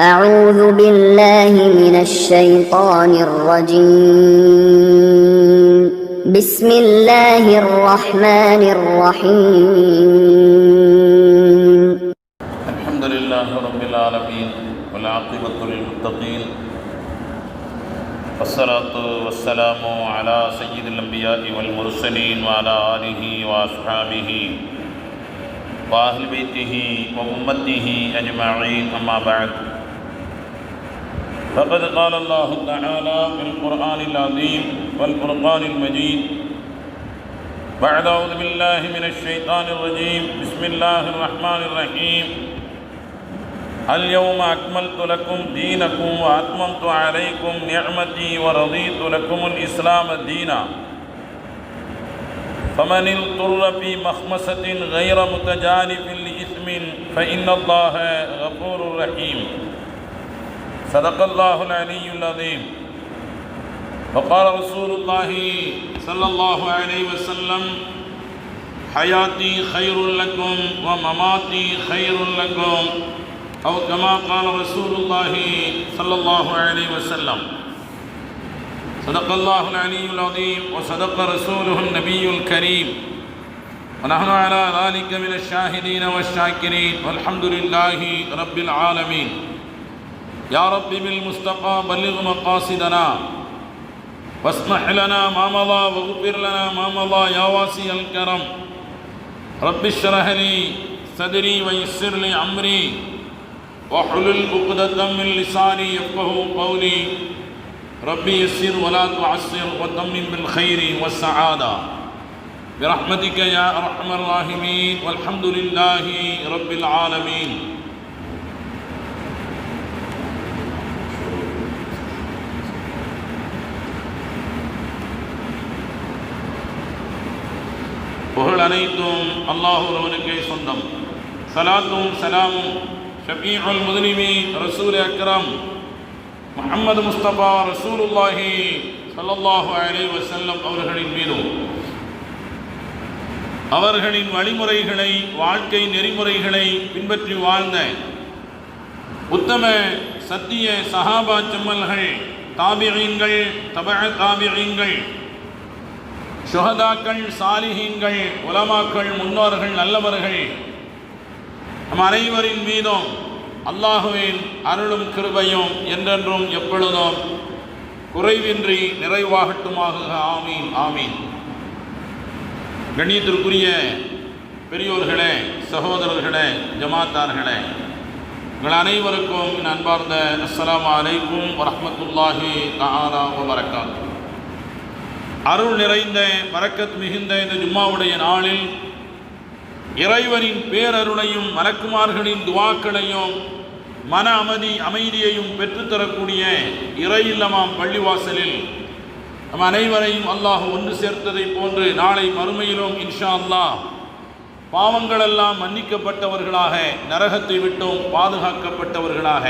أعوذ بالله من الشيطان الرجيم بسم الله الرحمن الرحيم الحمد لله رب العالمين والعاقبة للمتقين والصلاة والسلام على سيد الأنبياء والمرسلين وعلى آله وأصحابه وأهل بيته وأمته أجمعين أما بعد فقد قال الله تعالى في القرآن العظيم والفرقان المجيد بعد أعوذ بالله من الشيطان الرجيم بسم الله الرحمن الرحيم اليوم أكملت لكم دينكم وأتممت عليكم نعمتي ورضيت لكم الإسلام دينا فمن اضطر في مخمصة غير متجانف لإثم فإن الله غفور رحيم صدق الله العلي العظيم وقال رسول الله صلى الله عليه وسلم حياتي خير لكم ومماتي خير لكم أو كما قال رسول الله صلى الله عليه وسلم صدق الله العلي العظيم وصدق رسوله النبي الكريم ونحن على ذلك من الشاهدين والشاكرين والحمد لله رب العالمين يا رب بالمصطفى بلغ مقاصدنا واسمح لنا ما مضى واغفر لنا ما مضى يا واسع الكرم رب اشرح لي صدري ويسر لي أمري واحلل عقدة من لساني يفقهوا قولي ربي يسر ولا تعسر وتمم بالخير والسعادة برحمتك يا أرحم الراحمين والحمد لله رب العالمين. புகழ் அனைத்தும் அல்லாஹ் ஒருவனுக்கே சொந்தம். சலாத்தும் சலாமும் ஷபீஉல் முஸ்லிமீன் ரசூல் அக்ரம் முஹம்மது முஸ்தபா ரசூலுல்லாஹி ஸல்லல்லாஹு அலைஹி வஸல்லம் அவர்களின் மீதும் அவர்களின் வழிமுறைகளை வாழ்க்கை நெறிமுறைகளை பின்பற்றி வாழ்ந்த உத்தம சத்திய சஹாபா செம்மல்கள் தாபிஈன்கள் தபஅ தாபிஈன்கள் ஷுஹதாக்கள் சாலிஹீன்கள் உலமாக்கள் முன்னோர்கள் நல்லவர்கள் நம் அனைவரின் மீதும் அல்லாஹுவின் அருளும் கிருபையும் என்றென்றும் எப்பொழுதும் குறைவின்றி நிறைவாகட்டுமாக. ஆமீன் ஆமீன். கண்ணியத்திற்குரிய பெரியோர்களே, சகோதரர்களே, ஜமாத்தார்களே, உங்கள் அனைவருக்கும் என் அன்பார்ந்த அஸ்ஸலாமு அலைக்கும் வரஹ்மத்துல்லாஹி தஆலா வ பரக்காத்துஹு. அருள் நிறைந்த பரக்கத் மிகுந்த இந்த ஜும்மாவுடைய நாளில் இறைவனின் பேரருளையும் மலக்குமார்களின் துவாக்களையும் மன அமைதியையும் பெற்றுத்தரக்கூடிய இறையில்லமாம் பள்ளிவாசலில் நம் அனைவரையும் அல்லாஹ் ஒன்று சேர்த்ததை போன்று நாளை மறுமையிலும் இன்ஷா அல்லாஹ் பாவங்களெல்லாம் மன்னிக்கப்பட்டவர்களாக, நரகத்தை விட்டும் பாதுகாக்கப்பட்டவர்களாக,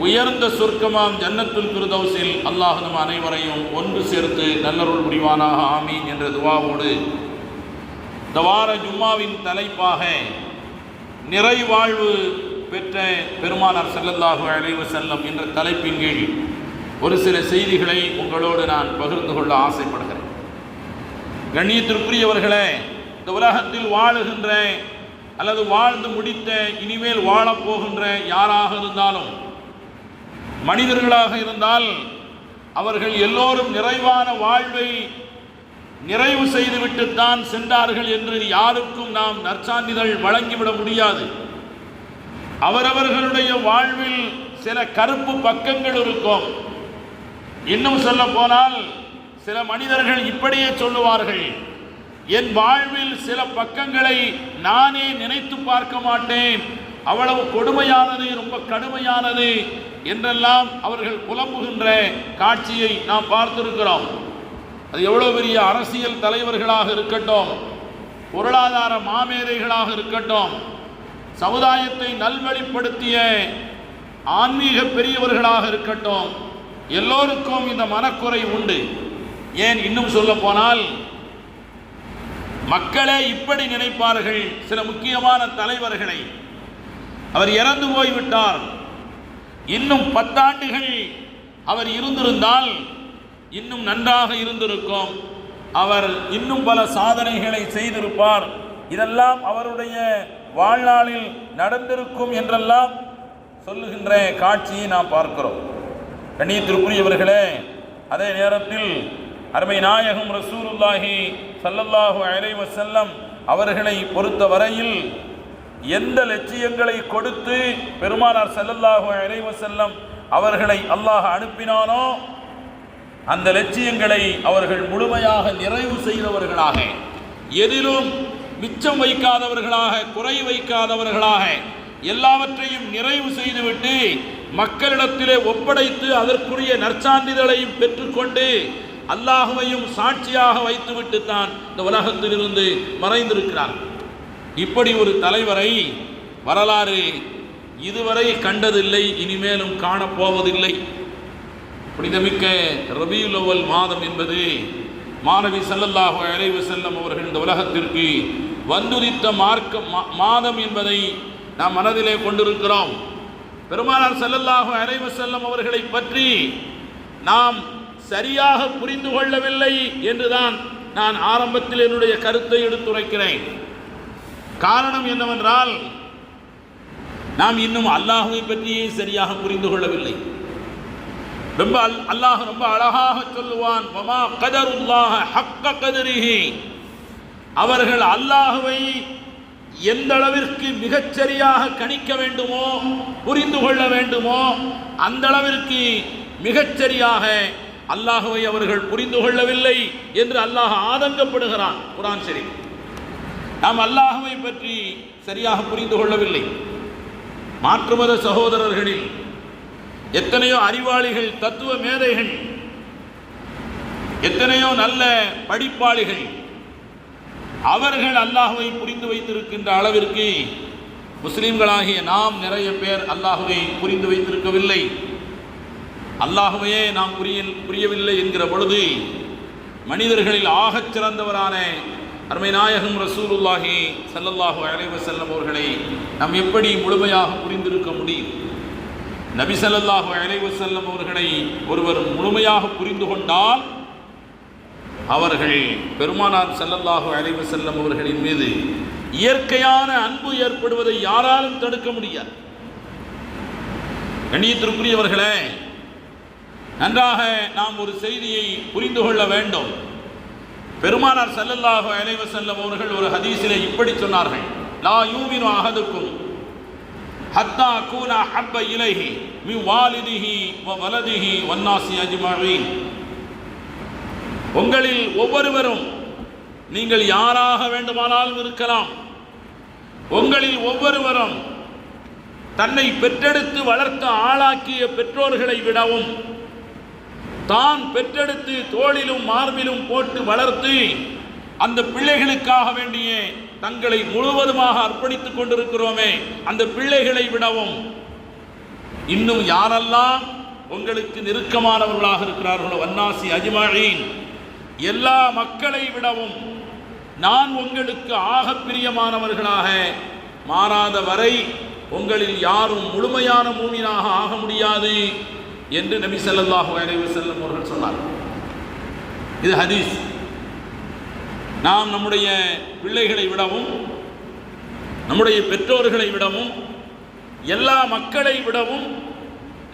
உயர்ந்த சொர்க்கமாம் ஜன்னத்துல் ஃபிர்தௌஸில் அல்லாஹ் நம் அனைவரையும் ஒன்று சேர்த்து நல்லருள் புரிவானாக. ஆமீன் என்ற துவாவோடு இந்த வார ஜும்மாவின் தலைப்பாக நிறைவாழ்வு பெற்ற பெருமானார் ஸல்லல்லாஹு அலைஹி வஸல்லம் என்ற தலைப்பின் கீழ் ஒரு சில செய்திகளை உங்களோடு நான் பகிர்ந்து கொள்ள ஆசைப்படுகிறேன். கண்ணியத்திற்குரியவர்களே, இந்த உலகத்தில் வாழுகின்ற அல்லது வாழ்ந்து முடித்த இனிமேல் வாழப்போகின்ற யாராக இருந்தாலும், மனிதர்களாக இருந்தால், அவர்கள் எல்லோரும் நிறைவான வாழ்வை நிறைவு செய்துவிட்டுத்தான் சென்றார்கள் என்று யாருக்கும் நாம் நற்சான்றிதழ் வழங்கிவிட முடியாது. அவரவர்களுடைய வாழ்வில் சில கருப்பு பக்கங்கள் இருக்கும். இன்னும் சொல்ல போனால் சில மனிதர்கள் இப்படியே சொல்லுவார்கள், என் வாழ்வில் சில பக்கங்களை நானே நினைத்து பார்க்க மாட்டேன், அவ்வளவு கொடுமையானது, ரொம்ப கடுமையானது என்றெல்லாம் அவர்கள் புலம்புகின்ற காட்சியை நாம் பார்த்திருக்கிறோம். அது எவ்வளோ பெரிய அரசியல் தலைவர்களாக இருக்கட்டும், பொருளாதார மாமேதைகளாக இருக்கட்டும், சமுதாயத்தை நல்வழிப்படுத்திய ஆன்மீக பெரியவர்களாக இருக்கட்டும், எல்லோருக்கும் இந்த மனக்குறை உண்டு. ஏன் இன்னும் சொல்ல போனால் மக்களே இப்படி நினைப்பார்கள். சில முக்கியமான தலைவர்களை அவர் இறந்து போய்விட்டார், இன்னும் 10 ஆண்டுகள் அவர் இருந்திருந்தால் இன்னும் நன்றாக இருந்திருக்கும், அவர் இன்னும் பல சாதனைகளை செய்திருப்பார், இதெல்லாம் அவருடைய வாழ்நாளில் நடந்திருக்கும் என்றெல்லாம் சொல்லுகின்ற காட்சியை நாம் பார்க்கிறோம். கண்ணியத்திற்குரியவர்களே, அதே நேரத்தில் அருமை நாயகம் ரசூலுல்லாஹி ஸல்லல்லாஹு அலைஹி வஸல்லம் அவர்களை பொறுத்த வரையில் எந்த லட்சியங்களை கொடுத்து பெருமானார் ஸல்லல்லாஹு அலைஹி வஸல்லம் அவர்களை அல்லாஹ் அனுப்பினானோ அந்த லட்சியங்களை அவர்கள் முழுமையாக நிறைவு செய்தவர்களாக, எதிலும் மிச்சம் வைக்காதவர்களாக, குறை வைக்காதவர்களாக எல்லாவற்றையும் நிறைவு செய்துவிட்டு மக்களிடத்திலே ஒப்படைத்து அதற்குரிய நற்சான்றிதழையும் பெற்றுக்கொண்டு அல்லாஹுவையும் சாட்சியாக வைத்துவிட்டு தான் இந்த உலகத்திலிருந்து மறைந்திருக்கிறார். இப்படி ஒரு தலைவரை வரலாறு இதுவரை கண்டதில்லை, இனிமேலும் காணப்போவதில்லை. புனிதமிக்க ரபியுல் அவ்வல் மாதம் என்பது மாணவி ஸல்லல்லாஹு அலைஹி வஸல்லம் அவர்கள் இந்த உலகத்திற்கு வந்துதித்த மாதம் என்பதை நாம் மனதிலே கொண்டிருக்கிறோம். பெருமானார் ஸல்லல்லாஹு அலைஹி வஸல்லம் அவர்களை பற்றி நாம் சரியாக புரிந்து கொள்ளவில்லை என்றுதான் நான் ஆரம்பத்தில் என்னுடைய கருத்தை எடுத்துரைக்கிறேன். காரணம் என்னவென்றால், நாம் இன்னும் அல்லாஹுவை பற்றியே சரியாக புரிந்து கொள்ளவில்லை. அல்லாஹ் ரொம்ப அழகாக சொல்லுவான், வமா கதருல்லாஹ ஹக்க கதரிஹி, அவர்கள் அல்லாஹுவை எந்த அளவிற்கு மிகச்சரியாக கணிக்க வேண்டுமோ, புரிந்து கொள்ள வேண்டுமோ, அந்த அளவிற்கு மிகச்சரியாக அல்லாஹுவை அவர்கள் புரிந்து கொள்ளவில்லை என்று அல்லாஹ் ஆதங்கப்படுகிறான் குர்ஆன் ஷரீஃப். நாம் அல்லாஹுவை பற்றி சரியாக புரிந்து கொள்ளவில்லை. மாற்று மத சகோதரர்களில் எத்தனையோ அறிவாளிகள், தத்துவ மேதைகள், எத்தனையோ நல்ல படிப்பாளிகள், அவர்கள் அல்லாஹுவை புரிந்து வைத்திருக்கின்ற அளவிற்கு முஸ்லிம்களாகிய நாம் நிறைய பேர் அல்லாஹுவை புரிந்து வைத்திருக்கவில்லை. அல்லாஹுவையே நாம் புரியவில்லை என்கிற பொழுது மனிதர்களில் ஆகச் சிறந்தவரான அருமை நாயகம் ரசூலுல்லாஹி ஸல்லல்லாஹு அலைஹி வஸல்லம் அவர்களை நாம் எப்படி முழுமையாக புரிந்திருக்க முடியும்? நபி ஸல்லல்லாஹு அலைஹி வஸல்லம் அவர்களை ஒருவர் முழுமையாக புரிந்து கொண்டால் அவர்கள் பெருமானார் ஸல்லல்லாஹு அலைஹி வஸல்லம் அவர்களின் மீது இயற்கையான அன்பு ஏற்படுவதை யாராலும் தடுக்க முடியாது. கண்ணியத்திற்குரியவர்களே, நன்றாக நாம் ஒரு செய்தியை புரிந்து கொள்ள வேண்டும். பெருமானார் ஸல்லல்லாஹு அலைஹி வஸல்லம் அவர்கள் ஒரு ஹதீஸிலே இப்படி சொன்னார்கள், லா யூமினு அஹதுக்கும் ஹத்தா அகூன அஹப்ப இலைஹி மின் வாலிதிஹி வ வலதிஹி வன்னாஸி அஜ்மஈன். உங்களில் ஒவ்வொருவரும், நீங்கள் யாராக வேண்டுமானாலும் இருக்கலாம், உங்களில் ஒவ்வொருவரும் தன்னை பெற்றெடுத்து வளர்த்த ஆளாக்கிய பெற்றோர்களை விடவும், தான் பெற்றெடுத்து தோளிலும் மார்பிலும் போட்டு வளர்த்து அந்த பிள்ளைகளுக்காக வேண்டிய தங்களை முழுவதுமாக அர்ப்பணித்துக் கொண்டிருக்கிறோமே, அந்த பிள்ளைகளை விடவும் இன்னும் யாரெல்லாம் உங்களுக்கு நெருக்கமானவர்களாக இருக்கிறார்களோ, வன்னாசி அஜ்மஈன், எல்லா மக்களை விடவும் நான் உங்களுக்கு ஆக பிரியமானவர்களாக மாறாத வரை உங்களில் யாரும் முழுமையான மூமினாக ஆக முடியாது என்று நபி ஸல்லல்லாஹு அலைஹி வஸல்லம் அவர்கள் சொன்னார். இது ஹதீஸ். நாம் நம்முடைய பிள்ளைகளை விடவும், நம்முடைய பெற்றோர்களை விடவும், எல்லா மக்களை விடவும்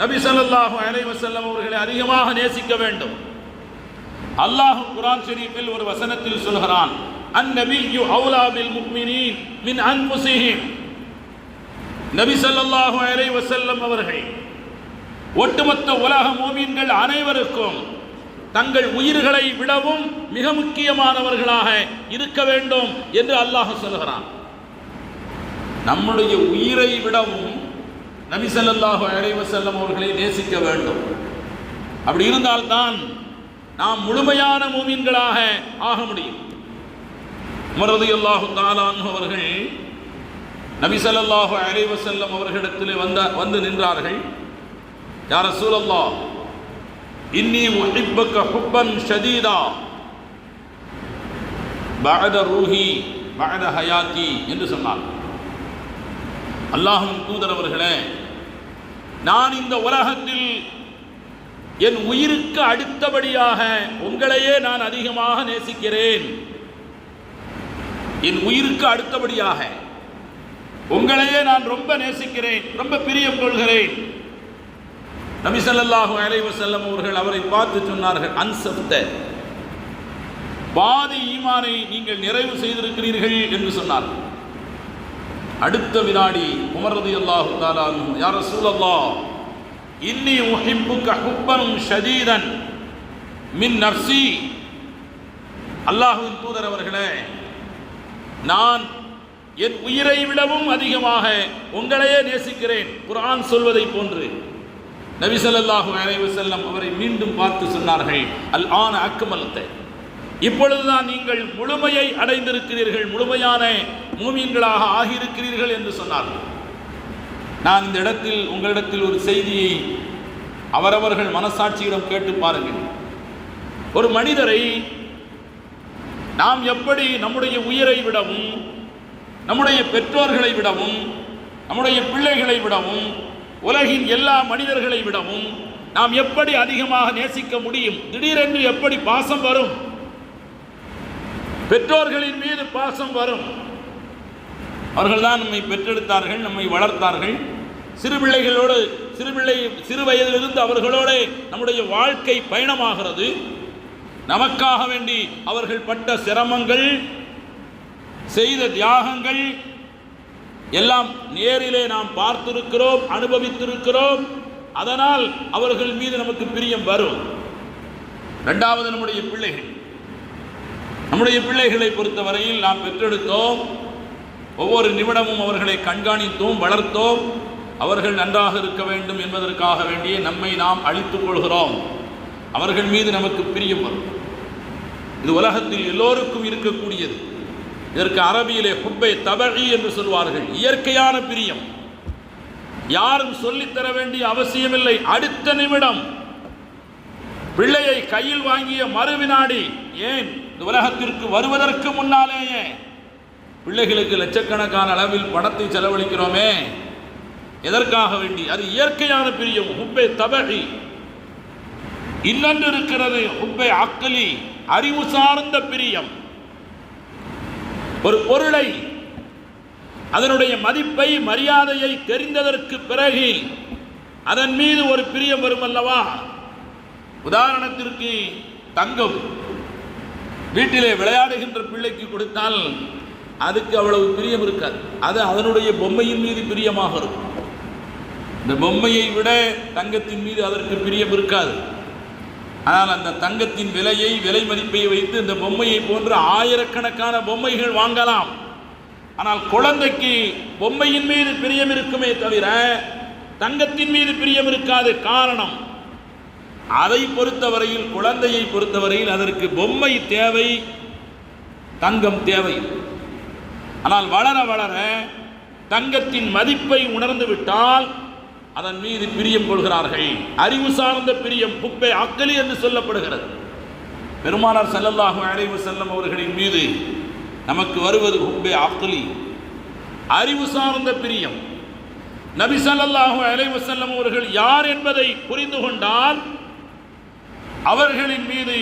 நபி ஸல்லல்லாஹு அலைஹி வஸல்லம் அவர்களை அதிகமாக நேசிக்க வேண்டும். அல்லாஹ் குர்ஆன் ஷரீஃபில் ஒரு வசனத்தில் சொல்கிறான், அன்-நபிய்யு அவுலா பில் முஃமினீன் மின் அன்ஃபுஸிஹிம். நபி ஸல்லல்லாஹு அலைஹி வஸல்லம் அவர்கள் ஒட்டுமொத்த உலக மூமின்கள் அனைவருக்கும் தங்கள் உயிர்களை விடவும் மிக முக்கியமானவர்களாக இருக்க வேண்டும் என்று அல்லாஹ் சொல்கிறான். நம்முடைய உயிரை விடவும் நபி ஸல்லல்லாஹு அலைஹி வஸல்லம் அவர்களை நேசிக்க வேண்டும். அப்படி இருந்தால்தான் நாம் முழுமையான மூமின்களாக ஆக முடியும். உமர் ரலியல்லாஹு தஆலா அன்ஹு அவர்கள் நபி ஸல்லல்லாஹு அலைஹி வஸல்லம் அவர்களிடத்தில் வந்து நின்றார்கள். யா ரசூலல்லாஹ், இன்னி உஹிப்புக ஹுப்பன் ஷதீதா பஅத ரூஹி பஅத ஹயாத்தி என்று சொன்னார். அல்லாஹ்வின் தூதர் அவர்களே, நான் இந்த உலகத்தில் என் உயிருக்கு அடுத்தபடியாக உங்களையே நான் அதிகமாக நேசிக்கிறேன். என் உயிருக்கு அடுத்தபடியாக உங்களையே நான் ரொம்ப நேசிக்கிறேன், ரொம்ப பிரியம் கொள்கிறேன். நபி ஸல்லல்லாஹு அலைஹி வஸல்லம் அவர்கள் அவரை பார்த்து சொன்னார்கள், அன்சப்த, பாதி ஈமானை நீங்கள் நிறைவு செய்திருக்கிறீர்கள் என்று சொன்னார்கள். அடுத்த வினாடி உமர் ரலியல்லாஹு தஆலா அன்ஹு, யா ரசூலல்லாஹ், இன்னி உஹிப்புக ஹுப்பன் ஷதீதன் மின் நஃப்ஸி. அல்லாஹ்வின் தூதர் அவர்களே, நான் என் உயிரை விடவும் அதிகமாக உங்களையே நேசிக்கிறேன். குர்ஆன் சொல்வதை போன்று நபி ஸல்லல்லாஹு அலைஹி வஸல்லம் அவரை மீண்டும் பார்த்து சொன்னார்கள், அல் ஆன அக்மல்த, இப்பொழுதுதான் நீங்கள் முழுமையை அடைந்திருக்கிறீர்கள், முழுமையான மூமின்களாக ஆகியிருக்கிறீர்கள் என்று சொன்னார்கள். நான் இந்த இடத்தில் உங்களிடத்தில் ஒரு செய்தியை அவரவர்கள் மனசாட்சியிடம் கேட்டு பாருங்கள். ஒரு மனிதரை நாம் எப்படி நம்முடைய உயிரை விடவும், நம்முடைய பெற்றோர்களை விடவும், நம்முடைய பிள்ளைகளை விடவும், உலகின் எல்லா மனிதர்களை விடவும் நாம் எப்படி அதிகமாக நேசிக்க முடியும்? திடீரென்று எப்படி பாசம் வரும்? பெற்றோர்களின் மீது பாசம் வரும். அவர்கள்தான் நம்மை பெற்றெடுத்தார்கள், நம்மை வளர்த்தார்கள். சிறு வயதிலிருந்து அவர்களோடு நம்முடைய வாழ்க்கை பயணமாகிறது. நமக்காக வேண்டி அவர்கள் பட்ட சிரமங்கள், செய்த தியாகங்கள் எல்லாம் நேரிலே நாம் பார்த்திருக்கிறோம், அனுபவித்திருக்கிறோம். அதனால் அவர்கள் மீது நமக்கு பிரியம் வரும். இரண்டாவது, நம்முடைய பிள்ளைகளை பொறுத்தவரையில் நாம் பெற்றெடுத்தோம். ஒவ்வொரு நிமிடமும் அவர்களை கண்காணித்தோம், வளர்த்தோம். அவர்கள் நன்றாக இருக்க வேண்டும் என்பதற்காக வேண்டியே நம்மை நாம் அழித்துக் கொள்கிறோம். அவர்கள் மீது நமக்கு பிரியம் வரும். இது உலகத்தில் எல்லோருக்கும் இருக்கக்கூடியது. இதற்கு அரபியிலே ஹுப்பை தபஇ என்று சொல்வார்கள், இயற்கையான பிரியம். யாரும் சொல்லித்தர வேண்டிய அவசியமில்லை. அடுத்த நிமிடம் பிள்ளையை கையில் வாங்கிய மறுவினாடி, ஏன் இந்த உலகத்திற்கு வருவதற்கு முன்னாலேயே பிள்ளைகளுக்கு லட்சக்கணக்கான அளவில் பணத்தை செலவழிக்கிறோமே, எதற்காக வேண்டி? அது இயற்கையான பிரியம், ஹுப்பை தபஇ. இன்னொன்று இருக்கிறது ஹுப்பை அக்லி, அறிவு சார்ந்த பிரியம். ஒரு பொருளை, அதனுடைய மதிப்பை, மரியாதையை தெரிந்ததற்கு பிறகு அதன் மீது ஒரு பிரியம் வரும் அல்லவா? உதாரணத்திற்கு தங்கம் வீட்டிலே விளையாடுகின்ற பிள்ளைக்கு கொடுத்தால் அதுக்கு அவ்வளவு பிரியம் இருக்காது. அது அதனுடைய பொம்மையின் மீது பிரியமாக இருக்கும். இந்த பொம்மையை விட தங்கத்தின் மீது அதற்கு பிரியம் இருக்காது. ஆனால் அந்த தங்கத்தின் விலை மதிப்பை வைத்து இந்த பொம்மையை போன்று ஆயிரக்கணக்கான பொம்மைகள் வாங்கலாம். ஆனால் குழந்தைக்கு பொம்மையின் மீது பிரியம் இருக்குமே தவிர தங்கத்தின் மீது பிரியம் இருக்காது. காரணம், அதை பொறுத்தவரையில், குழந்தையை பொறுத்தவரையில் அதற்கு பொம்மை தேவை, தங்கம் தேவை. ஆனால் வளர வளர தங்கத்தின் மதிப்பை உணர்ந்து விட்டால் அதன் மீது பிரியம் கொள்கிறார்கள். அறிவு சார்ந்த பிரியம், ஹுப்பை அக்லி என்று சொல்லப்படுகிறது. பெருமானார் ஸல்லல்லாஹு அலைஹி வஸல்லம் அவர்களின் மீது நமக்கு வருவது ஹுப்பை அக்லி, அறிவு சார்ந்த பிரியம். நபி ஸல்லல்லாஹு அலைஹி வஸல்லம் அவர்கள் யார் என்பதை புரிந்து கொண்டால் அவர்களின் மீது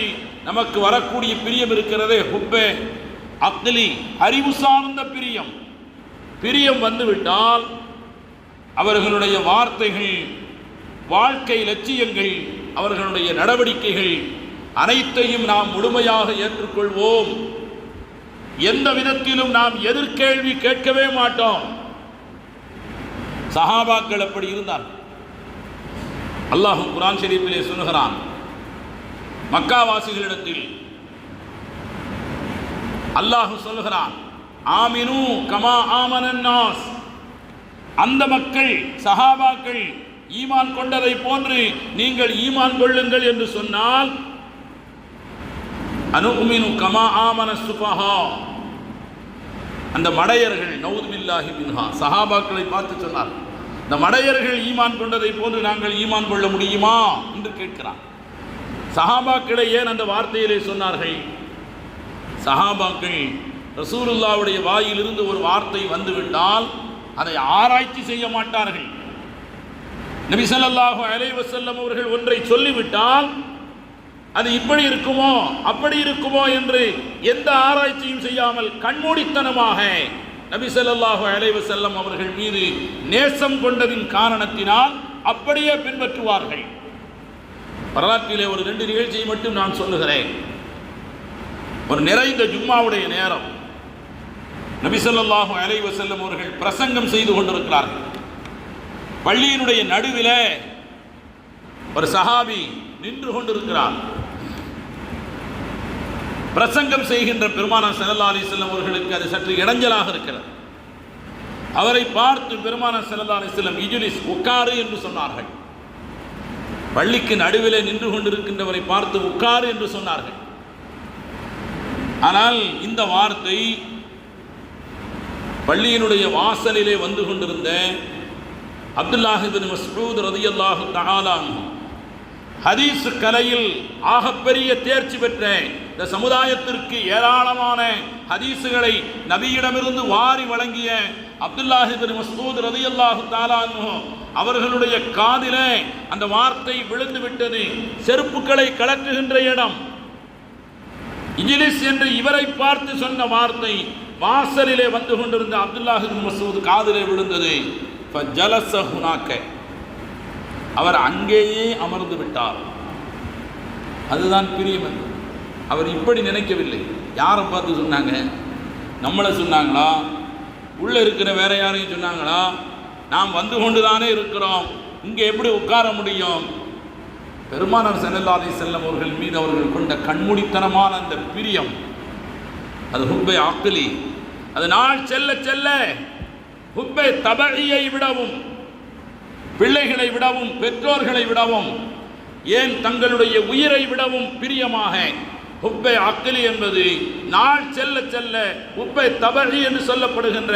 நமக்கு வரக்கூடிய பிரியம் இருக்கிறதே ஹுப்பை அக்லி, அறிவு சார்ந்த பிரியம். பிரியம் வந்துவிட்டால் அவர்களுடைய வார்த்தைகள், வாழ்க்கை லட்சியங்கள், அவர்களுடைய நடவடிக்கைகள் அனைத்தையும் நாம் முழுமையாக ஏற்றுக்கொள்வோம். எந்த விதத்திலும் நாம் எதிர்கேள்வி கேட்கவே மாட்டோம். சஹாபாக்கள் அப்படி இருந்தார். அல்லாஹ் குர்ஆன் ஷரீஃபிலே சொல்கிறான், மக்காவாசிகளிடத்தில் அல்லாஹ் சொல்கிறான், ஆமினு கமா ஆமனன் நாஸ், அந்த மக்கள், சஹாபாக்கள் ஈமான் கொண்டதை போன்று நீங்கள் ஈமான் கொள்ளுங்கள் என்று சொன்னால், அனுமினு கமா ஆமன சுஃபஹா, அந்த மடையர்கள், நவுது பில்லாஹி மின்ஹா, சஹாபாக்களை பார்த்து சொன்னார், இந்த மடையர்கள் ஈமான் கொண்டதை போன்று நாங்கள் ஈமான் கொள்ள முடியுமா என்று கேட்கிறார். சஹாபாக்களை ஏன் அந்த வார்த்தையிலே சொன்னார்கள்? சஹாபாக்கள் ரசூலுல்லாஹ்வுடைய வாயிலிருந்து ஒரு வார்த்தை வந்துவிட்டால் அதை ஆராய்ச்சி செய்ய மாட்டார்கள். நபி ஸல்லல்லாஹு அலைஹி வஸல்லம் அவர்கள் ஒன்றை சொல்லிவிட்டால் அது இப்படி இருக்குமோ அப்படி இருக்குமோ என்று எந்த ஆராய்ச்சியும் செய்யாமல் கண்மூடித்தனமாக நபி ஸல்லல்லாஹு அலைஹி வஸல்லம் அவர்கள் மீது நேசம் கொண்டதின் காரணத்தினால் அப்படியே பின்பற்றுவார்கள். வரலாற்றிலே ஒரு 2 நிகழ்ச்சியை மட்டும் நான் சொல்லுகிறேன். ஒரு நிறைந்த ஜும்மாவுடைய நேரம், நபி ஸல்லல்லாஹு அலைஹி வஸல்லம் அவர்கள் பிரசங்கம் செய்து கொண்டிருக்கிறார்கள். பள்ளியினுடைய நடுவிலே ஒரு சஹாபி நின்று கொண்டிருக்கிறார். பிரசங்கம் செய்கின்ற பெருமானார் ஸல்லல்லாஹு அலைஹி வஸல்லம் அவர்களுக்கு அது சற்று இடைஞ்சலாக இருக்கிறது. அவரை பார்த்து பெருமானார் ஸல்லல்லாஹு அலைஹி வஸல்லம் இஜ்லிஸ், உட்காரு என்று சொன்னார்கள். பள்ளிக்கு நடுவிலே நின்று கொண்டிருக்கின்றவரை பார்த்து உட்காரு என்று சொன்னார்கள். ஆனால் இந்த வார்த்தை பள்ளியினுடைய வாசலிலே வந்து கொண்டிருந்த அப்துல்லாஹ் இப்னு மஸ்ஊத் ரலியல்லாஹு தஆலா ஹதீஸ் கலையில் ஆகப்பெரிய தேர்ச்சி பெற்ற இந்த சமுதாயத்திற்கு ஏராளமான ஹதீஸுகளை நபியிடமிருந்து வாரி வழங்கிய அப்துல்லாஹ் இப்னு மஸ்ஊத் ரலியல்லாஹு தஆலா அவர்களுடைய காதிலே அந்த வார்த்தை விழுந்து விட்டது. செருப்புக்களை கலக்குகின்ற இடம் இஜ்லிஸ் என்று இவரை பார்த்து சொன்ன வார்த்தை வாசலிலே வந்து கொண்டிருந்த அப்துல்லாஹ் இப்னு மஸ்ஊத் காதிலே விழுந்தது. ஃபஜலஸ ஹுனாக, அவர் அங்கேயே அமர்ந்து விட்டார். அதுதான் பிரியம் என்று அவர் இப்படி நினைக்கவில்லை. யாரை பார்த்து சொன்னாங்க? நம்மளை சொன்னாங்களா? உள்ளே இருக்கிற வேற யாரையும் சொன்னாங்களா? நாம் வந்து கொண்டுதானே இருக்கிறோம், இங்கே எப்படி உட்கார முடியும்? பெருமானார் ஸல்லல்லாஹு அலைஹி வஸல்லம் அவர்கள் மீது அவர்கள் கொண்ட கண்மூடித்தனமான அந்த பிரியம், அது ஹுப்பை ஆக்லி. அது நாள் செல்ல செல்ல ஹுப்பை தபஇயை விடவும், பிள்ளைகளை விடவும், பெற்றோர்களை விடவும், ஏன் தங்களுடைய உயிரை விடவும் பிரியமாக ஹுப்பை அக்லி என்பது நாள் செல்ல செல்ல ஹுப்பை தபஇ என்று சொல்லப்படுகின்ற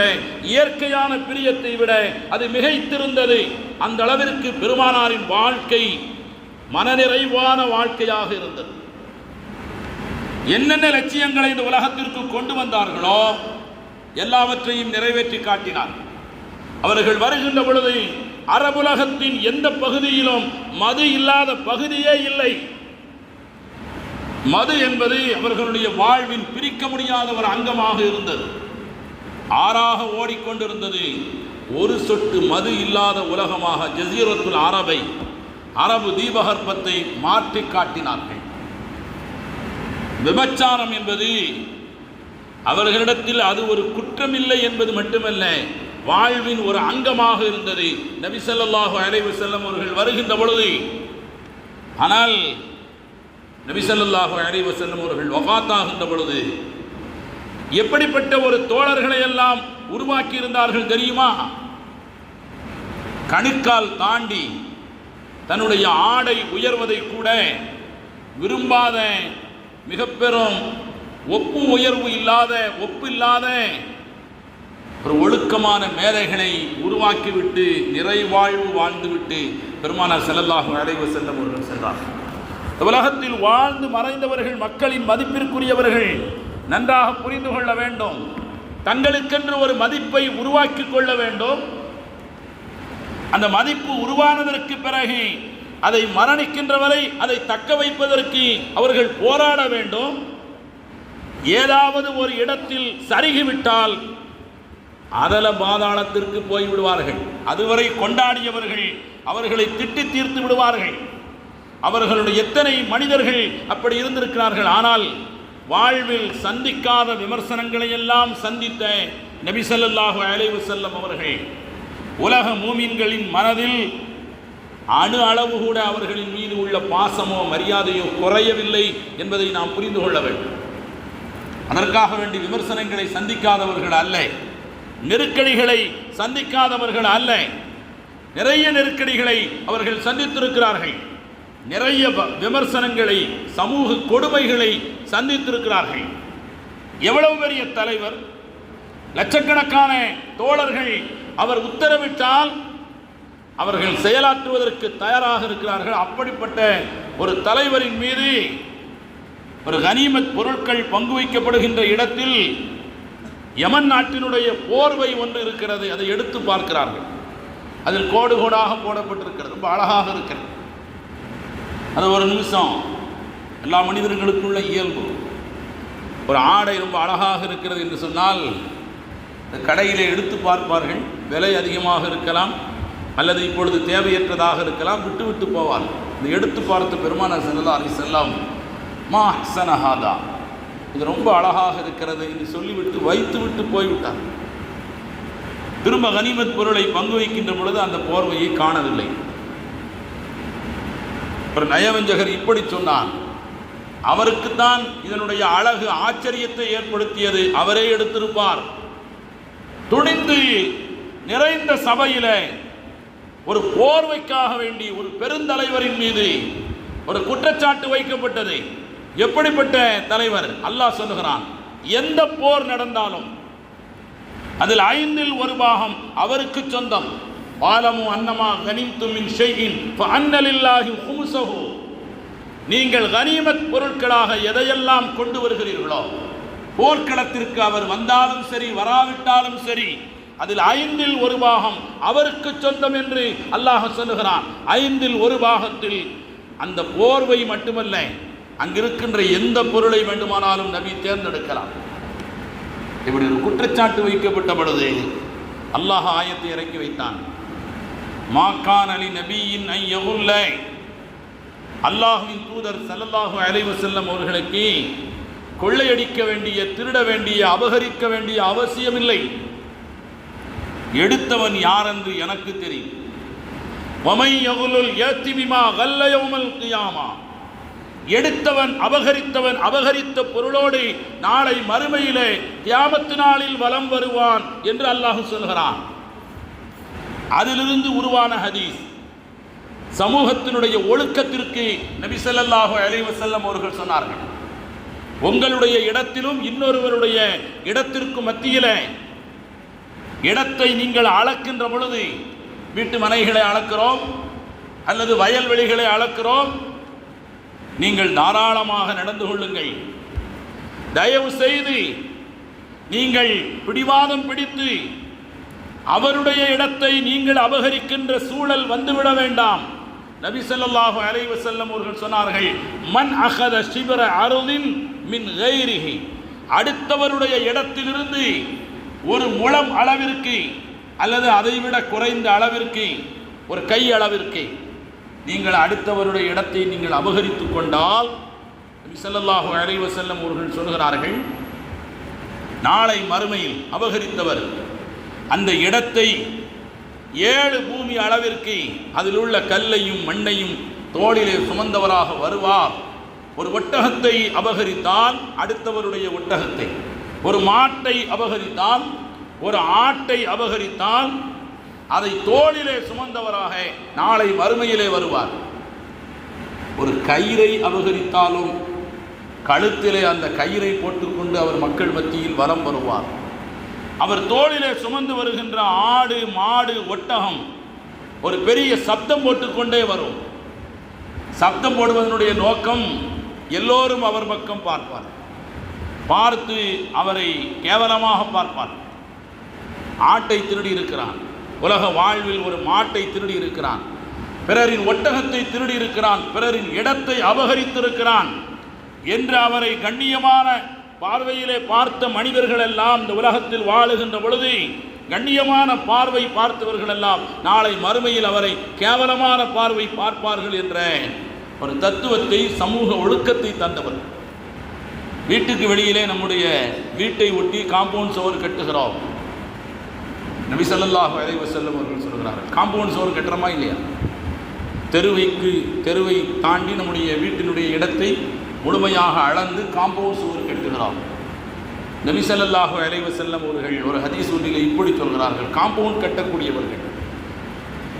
இயற்கையான பிரியத்தை விட அது மிகைத்திருந்தது. அந்த அளவிற்கு பெருமானாரின் வாழ்க்கை மனநிறைவான வாழ்க்கையாக இருந்தது. என்னென்ன லட்சியங்களை இந்த உலகத்திற்கு கொண்டு வந்தார்களோ எல்லாவற்றையும் நிறைவேற்றி காட்டினார். அவர்கள் வருகின்ற பொழுது அரபுலகத்தின் எந்த பகுதியிலும் மது இல்லாத பகுதியே இல்லை. மது என்பது அவர்களுடைய வாழ்வின் பிரிக்க முடியாத ஒரு அங்கமாக இருந்தது. ஆறாக ஓடிக்கொண்டிருந்தது. ஒரு சொட்டு மது இல்லாத உலகமாக ஜஸீரத்துல் அரபை, அரபு தீபகற்பத்தை மாற்றி காட்டினார்கள். விபச்சாரம் என்பது அவர்களிடத்தில் அது ஒரு குற்றமில்லை என்பது மட்டுமல்ல, வாழ்வின் ஒரு அங்கமாக இருந்தது. நபி ஸல்லல்லாஹு அலைஹி வஸல்லம் அவர்கள் வருகின்ற பொழுது, ஆனால் நபி ஸல்லல்லாஹு அலைஹி வஸல்லம் அவர்கள் வஃபாத்தாகின்ற பொழுது எப்படிப்பட்ட ஒரு தோழர்களை எல்லாம் உருவாக்கி இருந்தார்கள் தெரியுமா? கணுக்கால் தாண்டி தன்னுடைய ஆடை உயர்வதை கூட விரும்பாத, மிக பெரும் ஒப்பு உயர்வு இல்லாத, ஒப்பில்லாத ஒரு ஒழுக்கமான மேதைகளை உருவாக்கிவிட்டு நிறைவாழ்வு வாழ்ந்துவிட்டு பெருமானார் ஸல்லல்லாஹு அலைஹி வஸல்லம் அவர்கள் சென்றார். உலகத்தில் வாழ்ந்து மறைந்தவர்கள் மக்களின் மதிப்பிற்குரியவர்கள் நன்றாக புரிந்து கொள்ள வேண்டும். தங்களுக்கென்று ஒரு மதிப்பை உருவாக்கி கொள்ள வேண்டும். அந்த மதிப்பு உருவானதற்கு பிறகு அதை மரணிக்கின்ற வரை அதை தக்க வைப்பதற்கு அவர்கள் போராட வேண்டும். ஏதாவது ஒரு இடத்தில் சருகிவிட்டால் அதல பாதாளத்திற்கு போய்விடுவார்கள். அதுவரை கொண்டாடியவர்கள் அவர்களை திட்டி தீர்த்து விடுவார்கள். அவர்களுடைய எத்தனை மனிதர்கள் அப்படி இருந்திருக்கிறார்கள். ஆனால் வாழ்வில் சந்திக்காத விமர்சனங்களை எல்லாம் சந்தித்த நபி ஸல்லல்லாஹு அலைஹி வஸல்லம் அவர்கள் உலக மூமின்களின் மனதில் அணு அளவு கூட அவர்களின் மீது உள்ள பாசமோ மரியாதையோ குறையவில்லை என்பதை நாம் புரிந்து கொள்ள வேண்டும். அதற்காக வேண்டி விமர்சனங்களை சந்திக்காதவர்கள் அல்ல, நெருக்கடிகளை சந்திக்காதவர்கள் அல்ல. நிறைய நெருக்கடிகளை அவர்கள் சந்தித்திருக்கிறார்கள். நிறைய விமர்சனங்களை, சமூக கொடுமைகளை சந்தித்திருக்கிறார்கள். எவ்வளவு பெரிய தலைவர், லட்சக்கணக்கான தோழர்கள் அவர் உத்தரவிட்டால் அவர்கள் செயலாற்றுவதற்கு தயாராக இருக்கிறார்கள். அப்படிப்பட்ட ஒரு தலைவரின் மீது ஒரு கனிமத் பொருட்கள் பங்கு வைக்கப்படுகின்ற இடத்தில் யமன் நாட்டினுடைய போர்வை ஒன்று இருக்கிறது. அதை எடுத்து பார்க்கிறார்கள். அதில் கோடு கோடாக போடப்பட்டிருக்கிறது, ரொம்ப அழகாக இருக்கிறது. அது ஒரு நிமிஷம் எல்லா மனிதர்களுக்குள்ள இயல்பு. ஒரு ஆடை ரொம்ப அழகாக இருக்கிறது என்று சொன்னால் கடையிலே எடுத்து பார்ப்பார்கள், விலை அதிகமாக இருக்கலாம் அல்லது இப்பொழுது தேவையற்றதாக இருக்கலாம், விட்டு விட்டு போவார். இந்த எடுத்து பார்த்த பெருமானார் ஸல்லல்லாஹு அலைஹி வஸல்லம் மா அஹ்ஸன ஹாதா, இது ரொம்ப அழகாக இருக்கிறது என்று சொல்லிவிட்டு வைத்து விட்டு போய்விட்டார். திரும்ப கனிமத் பொருளை பங்கு வைக்கின்ற பொழுது அந்த போர்வையை காணவில்லை. ஒரு நயவஞ்சகர் இப்படி சொன்னான், அவருக்குத்தான் இதனுடைய அழகு ஆச்சரியத்தை ஏற்படுத்தியது, அவரே எடுத்திருப்பார். துணிந்து நிறைந்த சபையில ஒரு போர்வைக்காக வேண்டி ஒரு பெருந்தலைவரின் மீது ஒரு குற்றச்சாட்டு வைக்கப்பட்டது. எப்படிப்பட்ட தலைவர்? அல்லாஹ் சொல்லுகிறான், எந்த போர் நடந்தாலும் அதில் 1/5 அவருக்கு சொந்தம். பாலமு அன்னமா கனிம்தும் மின் ஷைஇன் ஃபஅன்ன லில்லாஹி ஹும்ஸஹு, நீங்கள் கனிமத் பொருட்களாக எதையெல்லாம் கொண்டு வருகிறீர்களோ, போர்க்களத்திற்கு அவர் வந்தாலும் சரி வராவிட்டாலும் சரி, அதில் 1/5 அவருக்கு சொந்தம் என்று அல்லாஹ் சொல்லுகிறான். 1/5 அந்த போர்வை மட்டுமல்ல, அங்கிருக்கின்ற எந்த பொருளை வேண்டுமானாலும் நபி தேர்ந்தெடுக்கலாம். இப்படி ஒரு குற்றச்சாட்டு வைக்கப்பட்ட பொழுது அல்லாஹ் ஆயத்தை இறக்கி வைத்தான். மாகான் அலி நபியின் ஐயகுல்ல, அல்லாஹ்வின் தூதர் ஸல்லல்லாஹு அலைஹி வஸல்லம் அவர்களுக்கு கொள்ளையடிக்க வேண்டிய, திருட வேண்டிய, அபகரிக்க வேண்டிய அவசியமில்லை. எடுத்தவன் யார் என்று எனக்கு தெரியும். வமை யகுலுல் யத்தி பிமா கல்ல யௌமல் கியாமா, எடுத்தவன் அபகரித்தவன் அபகரித்த பொருளோடு நாளை மறுமையிலே கியாமத்து நாளில் வலம் வருவான் என்று அல்லாஹ் சொல்கிறான். அதிலிருந்து உருவான ஹதீஸ் சமூகத்தினுடைய ஒழுக்கத்திற்கு நபி ஸல்லல்லாஹு அலைஹி வஸல்லம் அவர்கள் சொன்னார்கள், உங்களுடைய இடத்திலும் இன்னொருவருடைய இடத்திற்கு மத்தியிலே இடத்தை நீங்கள் அளக்கின்ற பொழுது, வீட்டு மனைகளை அளக்கிறோம் அல்லது வயல்வெளிகளை அளக்கிறோம், நீங்கள் தாராளமாக நடந்து கொள்ளுங்கள். தயவு செய்து நீங்கள் பிடிவாதம் பிடித்து அவருடைய இடத்தை நீங்கள் அபகரிக்கின்ற சூழல் வந்துவிட வேண்டாம். நபி ஸல்லல்லாஹு அலைஹி வஸல்லம் அவர்கள் சொன்னார்கள், மன் அகத ஷிப்ர அர்தின் மின் கைரிஹி, அடுத்தவருடைய இடத்திலிருந்து ஒரு முழம் அளவிற்கு அல்லது அதைவிட குறைந்த அளவிற்கு, ஒரு கை அளவிற்கு நீங்கள் அடுத்தவருடைய இடத்தை நீங்கள் அபகரித்து கொண்டால், நபி ஸல்லல்லாஹு அலைஹி வஸல்லம் அவர்கள் சொல்கிறார்கள், நாளை மறுமையில் அபகரித்தவர் அந்த இடத்தை 7 பூமி அளவிற்கு அதில் உள்ள கல்லையும் மண்ணையும் தோளிலே சுமந்தவராக வருவார். ஒரு ஒட்டகத்தை அபகரித்தால் அடுத்தவருடைய ஒட்டகத்தை, ஒரு மாட்டை அபகரித்தால், ஒரு ஆட்டை அபகரித்தால் அதை தோளிலே சுமந்தவராக நாளை மறுமையிலே வருவார். ஒரு கயிறை அபகரித்தாலும் கழுத்திலே அந்த கயிறை போட்டுக்கொண்டு அவர் மக்கள் மத்தியில் வலம் வருவார். அவர் தோளிலே சுமந்து வருகின்ற ஆடு, மாடு, ஒட்டகம் ஒரு பெரிய சப்தம் போட்டுக்கொண்டே வரும். சப்தம் போடுவதனுடைய நோக்கம், எல்லோரும் அவர் பக்கம் பார்ப்பார், பார்த்து அவரை கேவலமாக பார்ப்பார். ஆட்டை திருடி இருக்கிறான், உலக வாழ்வில் ஒரு மாட்டை திருடி இருக்கிறான், பிறரின் ஒட்டகத்தை திருடி இருக்கிறான், பிறரின் இடத்தை அபகரித்திருக்கிறான் என்று அவரை கண்ணியமான பார்வையிலே பார்த்த மனிதர்கள் எல்லாம் இந்த உலகத்தில் வாழுகின்ற பொழுது, கண்ணியமான பார்வை பார்த்தவர்கள் எல்லாம் நாளை மறுமையில் அவரை கேவலமான பார்வை பார்ப்பார்கள் என்ற ஒரு தத்துவத்தை, சமூக ஒழுக்கத்தை தந்தவர். வீட்டுக்கு வெளியிலே நம்முடைய வீட்டை ஒட்டி காம்பவுண்ட் சுவர் கட்டுகிறோம். நபி ஸல்லல்லாஹு அலைஹி வஸல்லம் அவர்கள் சொல்கிறார்கள், காம்பவுண்ட் சுவர் கட்டுறோமா இல்லையா? தெருவை தாண்டி நம்முடைய வீட்டினுடைய இடத்தை முழுமையாக அளந்து காம்பவுண்ட் சுவர் கட்டுகிறோம். நபி ஸல்லல்லாஹு அலைஹி வஸல்லம் அவர்கள் ஒரு ஹதீஸ் ஒன்றிலே இப்படி சொல்கிறார்கள், காம்பவுண்ட் கட்டக்கூடியவர்கள்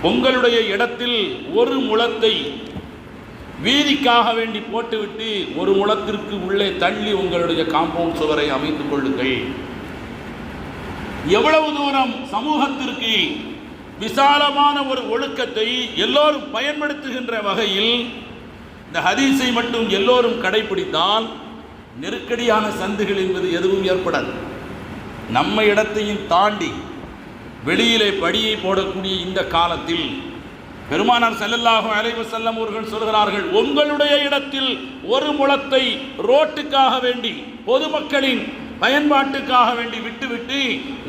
உங்களுடைய இடத்தில் ஒரு முழத்தை வீதிக்காக வேண்டி போட்டுவிட்டு ஒரு முழத்திற்கு உள்ளே தள்ளி உங்களுடைய காம்பவுண்ட் சுவரை அமைத்துக் கொள்ளுங்கள். எவ்வளவு தூரம் சமூகத்திற்கு விசாலமான ஒரு ஒழுக்கத்தை எல்லோரும் பயன்படுத்துகின்ற வகையில் இந்த ஹதீஸை மட்டும் எல்லோரும் கடைபிடித்தால் நெருக்கடியான சந்துகள் என்பது எதுவும் ஏற்படாது. நம்ம இடத்தையும் தாண்டி வெளியிலே படியை போடக்கூடிய இந்த காலத்தில் பெருமானார் ஸல்லல்லாஹு அலைஹி வஸல்லம் அவர்கள் சொல்கிறார்கள், உங்களுடைய இடத்தில் ஒரு முழத்தை ரோட்டுக்காக வேண்டி பொதுமக்களின் பயன்பாட்டுக்காக வேண்டி விட்டுவிட்டு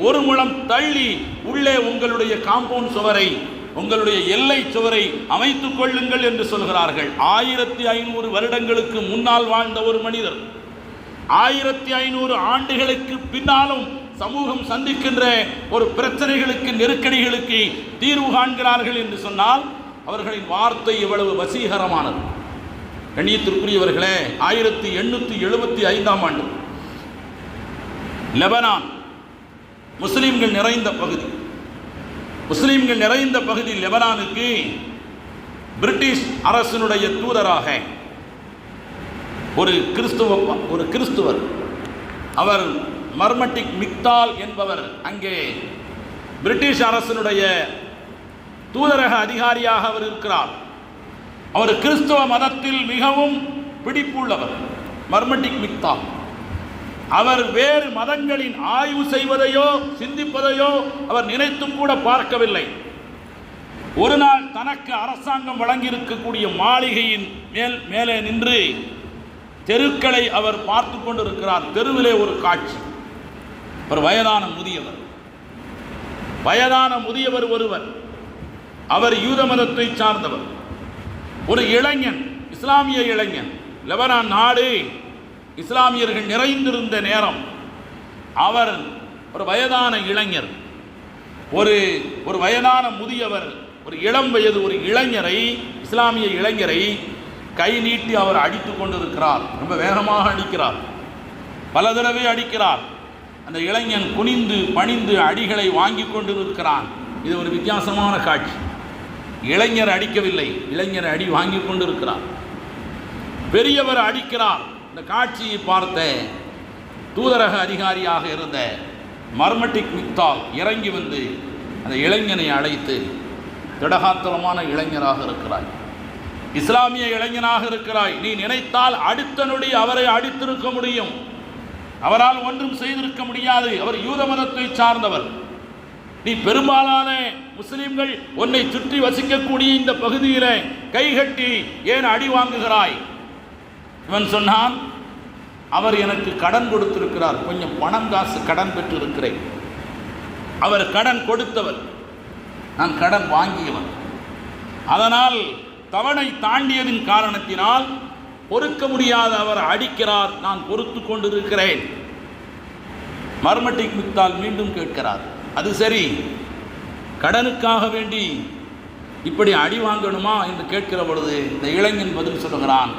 ஒரு முழம் தள்ளி உள்ளே உங்களுடைய காம்பவுண்ட் சுவரை, உங்களுடைய எல்லை சுவரை அமைத்துக் கொள்ளுங்கள் என்று சொல்கிறார்கள். 1500 வருடங்களுக்கு முன்னால் வாழ்ந்த ஒரு மனிதர் 1500 ஆண்டுகளுக்கு பின்னாலும் சமூகம் சந்திக்கின்ற ஒரு பிரச்சனைகளுக்கு, நெருக்கடிகளுக்கு தீர்வு காண்கிறார்கள் என்று சொன்னால் அவர்களின் வார்த்தை எவ்வளவு வசீகரமானது. கண்ணியத்திற்குரியவர்களே, 1875ஆம் ஆண்டு லெபனான் முஸ்லிம்கள் நிறைந்த பகுதி. முஸ்லிம்கள் நிறைந்த பகுதி லெபனானுக்கு பிரிட்டிஷ் அரசினுடைய தூதராக ஒரு கிறிஸ்துவர், அவர் மர்மட்டிக் மிக்தால் என்பவர் அங்கே பிரிட்டிஷ் அரசினுடைய தூதரக அதிகாரியாக அவர் இருக்கிறார். அவர் கிறிஸ்துவ மதத்தில் மிகவும் பிடிப்புள்ளவர். மர்மட்டிக் மிக்தால் அவர் வேறு மதங்களின் ஆய்வு செய்வதையோ சிந்திப்பதையோ அவர் நினைத்தும் கூட பார்க்கவில்லை. ஒரு நாள் தனக்கு அரசாங்கம் வழங்கியிருக்கக்கூடிய மாளிகையின் மேலே நின்று தெருக்களை அவர் பார்த்து கொண்டிருக்கிறார். தெருவிலே ஒரு காட்சி. ஒரு வயதான முதியவர் ஒருவர், அவர் யூத மதத்தை சார்ந்தவர், ஒரு இளைஞன், இஸ்லாமிய இளைஞன். லெபனான் நாடு இஸ்லாமியர்கள் நிறைந்திருந்த நேரம். அவர் ஒரு வயதான இளைஞர், ஒரு வயதான முதியவர், ஒரு இளம் வயது ஒரு இளைஞரை, இஸ்லாமிய இளைஞரை கை நீட்டி அவர் அடித்து கொண்டிருக்கிறார். ரொம்ப வேகமாக அடிக்கிறார், பல தடவை அடிக்கிறார். அந்த இளைஞன் குனிந்து பணிந்து அடிகளை வாங்கி கொண்டிருக்கிறான். இது ஒரு வித்தியாசமான காட்சி. இளைஞர் அடிக்கவில்லை, இளைஞர் அடி வாங்கி கொண்டிருக்கிறார். பெரியவர் அடிக்கிறார். இந்த காட்சியை பார்த்த தூதரக அதிகாரியாக இருந்த மர்மட்டிக் மிக்தால் இறங்கி வந்து அந்த இளைஞனை அழைத்து, திடகாத்திரமான இளைஞராக இருக்கிறாய், இஸ்லாமிய இளைஞனாக இருக்கிறாய், நீ நினைத்தால் அடுத்த நொடி அவரை அடித்திருக்க முடியும், அவரால் ஒன்றும் செய்திருக்க முடியாது, அவர் யூத மதத்தை சார்ந்தவர். நீ பெரும்பாலான முஸ்லிம்கள் உன்னை சுற்றி வசிக்கக்கூடிய இந்த பகுதியிலே கைகட்டி ஏன் அடி வாங்குகிறாய்? இவன் சொன்னான், அவர் எனக்கு கடன் கொடுத்திருக்கிறார், கொஞ்சம் பணம் காசு கடன் பெற்றிருக்கிறேன். அவர் கடன் கொடுத்தவர், நான் கடன் வாங்கியவன். அதனால் தவணை தாண்டியதின் காரணத்தினால் பொறுக்க முடியாத அவர் அடிக்கிறார், நான் பொறுத்து கொண்டிருக்கிறேன். மர்மட்டிக் மிக்தால் மீண்டும் கேட்கிறார், அது சரி, கடனுக்காக வேண்டி இப்படி அடி வாங்கணுமா என்று கேட்கிற பொழுது இந்த இளைஞன் பதில் சொல்லுகிறான்,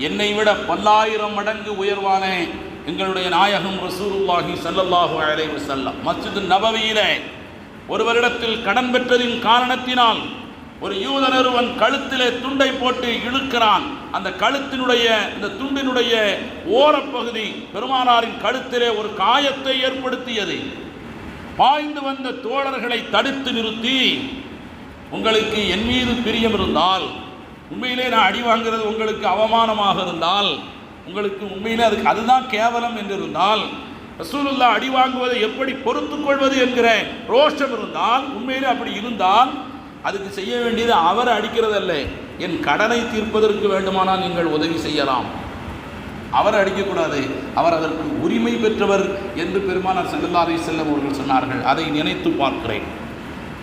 என்னை விட 1000 மடங்கு உயர்வான எங்களுடைய நாயகம் ரசூலுல்லாஹி ஸல்லல்லாஹு அலைஹி வஸல்லம் மஸ்ஜித் நபவியிலே ஒரு வருடத்தில் கடன் பெற்றதின் காரணத்தினால் ஒரு யூதன் ஒருவன் கழுத்திலே துண்டை போட்டு இழுக்கிறான். அந்த கழுத்தினுடைய இந்த துண்டினுடைய ஓரப்பகுதி பெருமானாரின் கழுத்திலே ஒரு காயத்தை ஏற்படுத்தியது. பாய்ந்து வந்த தோழர்களை தடுத்து நிறுத்தி, உங்களுக்கு என் மீது பிரியம் இருந்தால், உண்மையிலே நான் அடி வாங்கிறது உங்களுக்கு அவமானமாக இருந்தால், உங்களுக்கு உண்மையிலே அதுதான் கேவலம் என்று இருந்தால், ரசூலுல்லாஹ் அடி வாங்குவதை எப்படி பொறுத்துக் கொள்வது என்கிற ரோஷம் இருந்தால், உண்மையிலே அப்படி இருந்தால் அதுக்கு செய்ய வேண்டியது அவரை அடிக்கிறதல்ல, என் கடனை தீர்ப்பதற்கு வேண்டுமானால் நீங்கள் உதவி செய்யலாம், அவர் அடிக்கக்கூடாது, அவர் அதற்கு உரிமை பெற்றவர் என்று பெருமானார் ஸல்லல்லாஹு அலைஹி வஸல்லம் அவர்கள் சொன்னார்கள். அதை நினைத்து பார்க்கிறேன்.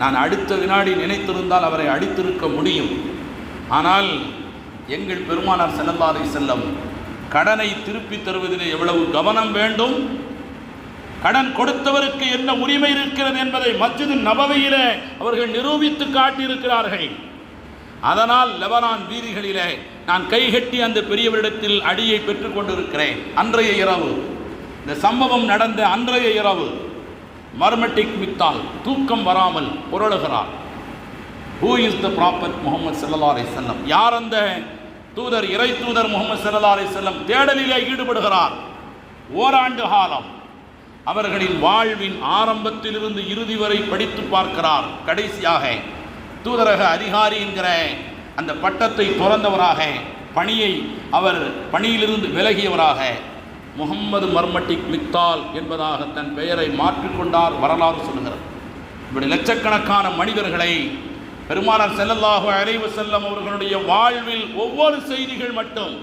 நான் அடுத்த வினாடி நினைத்திருந்தால் அவரை அடித்திருக்க முடியும். ஆனால் எங்கள் பெருமானார் ஸல்லல்லாஹு அலைஹி வஸல்லம் கடனை திருப்பி தருவதிலே எவ்வளவு கவனம் வேண்டும், கடன் கொடுத்தவருக்கு என்ன உரிமை இருக்கிறது என்பதை மஸ்ஜித் நபவியிலே அவர்கள் நிரூபித்து காட்டியிருக்கிறார்கள். அதனால் லெபனான் வீதிகளிலே நான் கைகட்டி அந்த பெரியவரிடத்தில் அடியை பெற்றுக் கொண்டிருக்கிறேன். அன்றைய இரவு, இந்த சம்பவம் நடந்த அன்றைய இரவு, மர்மட்டிக் மிக்தால் தூக்கம் வராமல் புரளுகிறார். Who is the prophet Muhammad ஸல்லல்லாஹு அலைஹி வஸல்லம்? யார் அந்த தூதர், இறை தூதர் முஹம்மது ஸல்லல்லாஹு அலைஹி வஸல்லம்? தேடலிலே ஈடுபடுகிறார். ஓராண்டு காலம் அவர்களின் வாழ்வின் ஆரம்பத்திலிருந்து இறுதி வரை படித்து பார்க்கிறார். கடைசியாக தூதரக அதிகாரி என்கிற அந்த பட்டத்தை துறந்தவராக, அவர் பணியிலிருந்து விலகியவராக முஹம்மது மர்மட்டிக் மிக்தால் என்பதாக தன் பெயரை மாற்றிக்கொண்டார். வரலாறு சொல்லுகிறது. இப்படி லட்சக்கணக்கான மனிதர்களை பெருமானார் ஸல்லல்லாஹு அலைஹி வஸல்லம் அவர்களுடைய வாழ்வில் ஒவ்வொரு செய்திகள் மட்டும்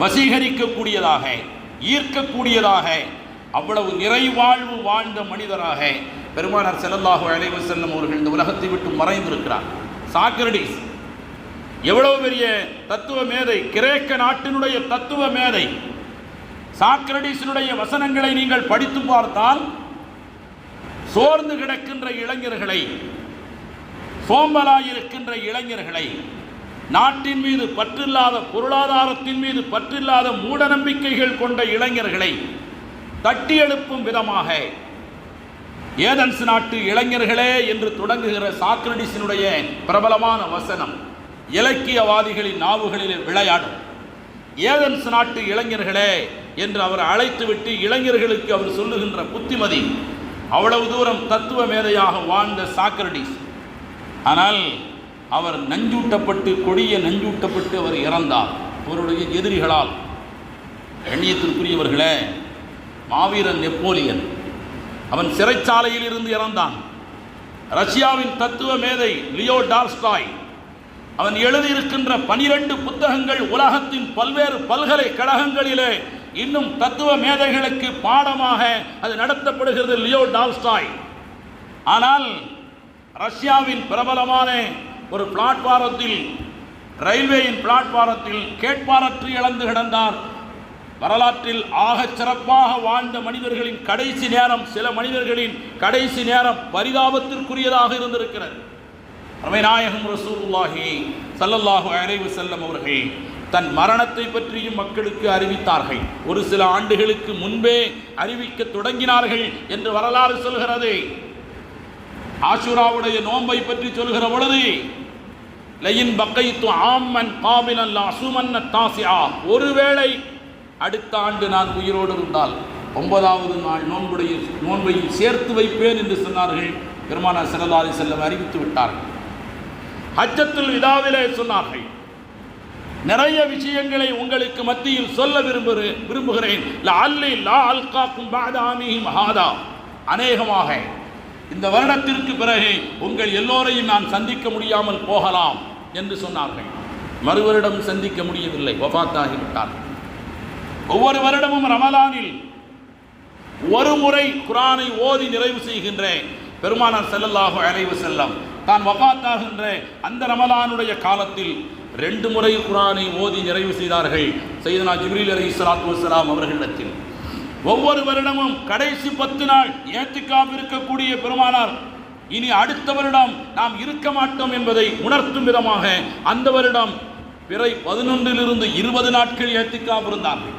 வசீகரிக்கக்கூடியதாக, ஈர்க்கக்கூடியதாக, அவ்வளவு நிறைவாழ்வு வாழ்ந்த மனிதராக பெருமானார் ஸல்லல்லாஹு அலைஹி வஸல்லம் அவர்கள் இந்த உலகத்தை விட்டு மறைந்திருக்கிறார். சாக்ரடீஸ் எவ்வளவு பெரிய தத்துவ மேதை, கிரேக்க நாட்டினுடைய தத்துவ மேதை. சாக்ரடீஸினுடைய வசனங்களை நீங்கள் படித்து பார்த்தால் சோர்ந்து கிடக்கின்ற இளைஞர்களை, சோம்பலாயிருக்கின்ற இளைஞர்களை, நாட்டின் மீது பற்றில்லாத, பொருளாதாரத்தின் மீது பற்றில்லாத மூட நம்பிக்கைகள் கொண்ட இளைஞர்களை தட்டி எழுப்பும் விதமாக ஏதென்ஸ் நாட்டு இளைஞர்களே என்று தொடங்குகிற சாக்ரடீஸினுடைய பிரபலமான வசனம் இலக்கியவாதிகளின் நாவுகளில் விளையாடும். ஏதென்ஸ் நாட்டு இளைஞர்களே என்று அவர் அழைத்துவிட்டு இளைஞர்களுக்கு அவர் சொல்லுகின்ற புத்திமதி அவ்வளவு தூரம் தத்துவ மேதையாக வாழ்ந்த சாக்ரடீஸ். ஆனால் அவர் நஞ்சூட்டப்பட்டு, கொடிய நஞ்சூட்டப்பட்டு அவர் இறந்தார் அவருடைய எதிரிகளால். கண்ணியத்திற்குரியவர்களே, மாவீரன் நெப்போலியன் அவன் சிறைச்சாலையில் இருந்து இறந்தான். ரஷ்யாவின் தத்துவ மேதை லியோ டால்ஸ்டாய் அவன் எழுதியிருக்கின்ற 12 புத்தகங்கள் உலகத்தின் பல்வேறு பல்கலைக்கழகங்களிலே இன்னும் தத்துவ மேதைகளுக்கு பாடமாக அது நடத்தப்படுகிறது. Leo Tolstoy. ஆனால் ரஷ்யாவின் பிரபலமான ஒரு பிளாட்பாரத்தில், ரயில்வேயின் பிளாட்பாரத்தில் கேட்பாரற்று இழந்து கிடந்தார். வரலாற்றில் ஆகச் சிறப்பாக வாழ்ந்த மனிதர்களின் கடைசி நேரம், சில மனிதர்களின் கடைசி நேரம் பரிதாபத்திற்குரியதாக இருந்திருக்கிறது. நாயகம் ரசூலுல்லாஹி ஸல்லல்லாஹு அலைஹி வஸல்லம் அவர்கள் தன் மரணத்தை பற்றியும் மக்களுக்கு அறிவித்தார்கள். ஒரு சில ஆண்டுகளுக்கு முன்பே அறிவிக்க தொடங்கினார்கள் என்று வரலாறு சொல்கிறது. ஆஷுராவுடைய நோன்பை பற்றி சொல்கிற பொழுது லயின் பக்கைத்து ஆம்மன் காபிலன் லஅசுமன்ன தாசிஆ, ஒருவேளை அடுத்த ஆண்டு நான் உயிரோடு இருந்தால் 9வது நாள் நோன்பையும் சேர்த்து வைப்பேன் என்று சொன்னார்கள். பெருமானார் ஸல்லல்லாஹு அலைஹி வஸல்லம் அறிவித்து விட்டார்கள். ஹஜ்ஜத்துல் விதாவிலே சொன்னார்கள், நிறைய விஷயங்களை உங்களுக்கு மத்தியில் சொல்ல விரும்புகிறேன். லஅல்லி லா அல்காக்கும் பஅத ஆமிஹிம் ஹாதா, அநேகமாக இந்த வருடத்திற்கு பிறகு உங்கள் எல்லோரையும் நான் சந்திக்க முடியாமல் போகலாம் என்று சொன்னார்கள். மறுவருடம் சந்திக்க முடியவில்லை, வஃபாத்தாகிவிட்டார்கள். ஒவ்வொரு வருடமும் ரமலானில் ஒரு முறை குர்ஆனை ஓதி நிறைவு செய்கின்ற பெருமானார் ஸல்லல்லாஹு அலைஹி வஸல்லம் தான் வஃபாத்தாகின்ற அந்த ரமலானுடைய காலத்தில் 2 முறை குர்ஆனை ஓதி நிறைவு செய்தார்கள் சையதுனா ஜிப்ரீல் அலைஹிஸ்ஸலாத்து வஸ்ஸலாம் அவர்களிடத்தில். ஒவ்வொரு வருடமும் கடைசி 10 நாள் ஏத்திகாப் இருக்கக்கூடிய பெருமானார் இனி அடுத்த வருடம் நாம் இருக்க மாட்டோம் என்பதை உணர்த்தும் விதமாக அந்த வருடம் பிறை 11 20 நாட்கள் ஏத்திகாப் இருந்தார்கள்.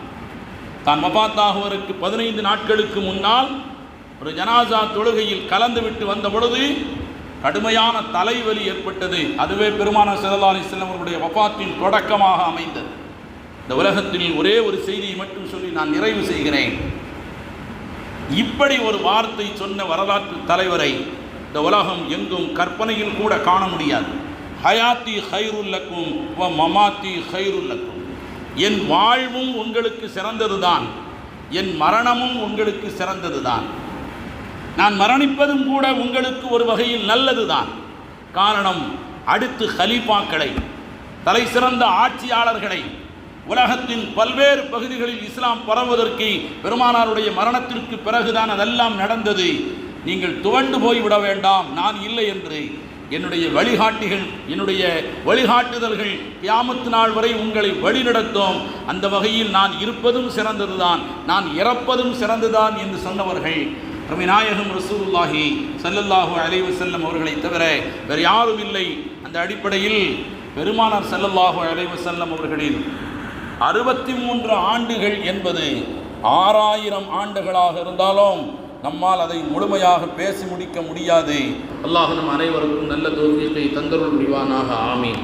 தான் வஃபாத்தாகுவதற்கு 15 நாட்களுக்கு முன்னால் ஒரு ஜனாசா தொழுகையில் கலந்துவிட்டு வந்த பொழுது கடுமையான தலைவலி ஏற்பட்டது. அதுவே பெருமானார் ஸல்லல்லாஹு அலைஹி வஸல்லம் அவருடைய வஃபாத்தின் தொடக்கமாக அமைந்தது. இந்த உலகத்தில் ஒரே ஒரு செய்தியை மட்டும் சொல்லி நான் நிறைவு செய்கிறேன். இப்படி ஒரு வார்த்தை சொன்ன வரலாற்று தலைவரை இந்த உலகம் எங்கும் கற்பனையில் கூட காண முடியாது. ஹயாத்தி ஹைருல் லக்கும் வ மமாத்தி ஹைருல் லக்கும், என் வாழ்வும் உங்களுக்கு சிறந்ததுதான், என் மரணமும் உங்களுக்கு சிறந்ததுதான். நான் மரணிப்பதும் கூட உங்களுக்கு ஒரு வகையில் நல்லதுதான். காரணம், அடுத்து ஹலீஃபாக்களை, தலை சிறந்த ஆட்சியாளர்களை உலகத்தின் பல்வேறு பகுதிகளில் இஸ்லாம் பரவுவதற்கு பெருமானாருடைய மரணத்திற்கு பிறகுதான் அதெல்லாம் நடந்தது. நீங்கள் துவண்டு போய்விட வேண்டாம், நான் இல்லை என்று என்னுடைய வழிகாட்டிகள், என்னுடைய வழிகாட்டுதல்கள் கியாமத்து நாள் வரை உங்களை வழிநடத்தும். அந்த வகையில் நான் இருப்பதும் சிறந்ததுதான், நான் இறப்பதும் சிறந்ததுதான் என்று சொன்னவர்கள் நாயகம் ரசூலுல்லாஹி ஸல்லல்லாஹு அலைஹி வஸல்லம் அவர்களை தவிர வேறு யாரும் இல்லை. அந்த அடிப்படையில் பெருமானார் ஸல்லல்லாஹு அலைஹி வஸல்லம் அவர்களின் 63 ஆண்டுகள் என்பது 6000 ஆண்டுகளாக இருந்தாலும் நம்மால் அதை முழுமையாக பேசி முடிக்க முடியாது. அல்லாஹ் நம் அனைவருக்கும் நல்ல தௌஃபீகை தந்தருள் புரிவானாக. ஆமீன்.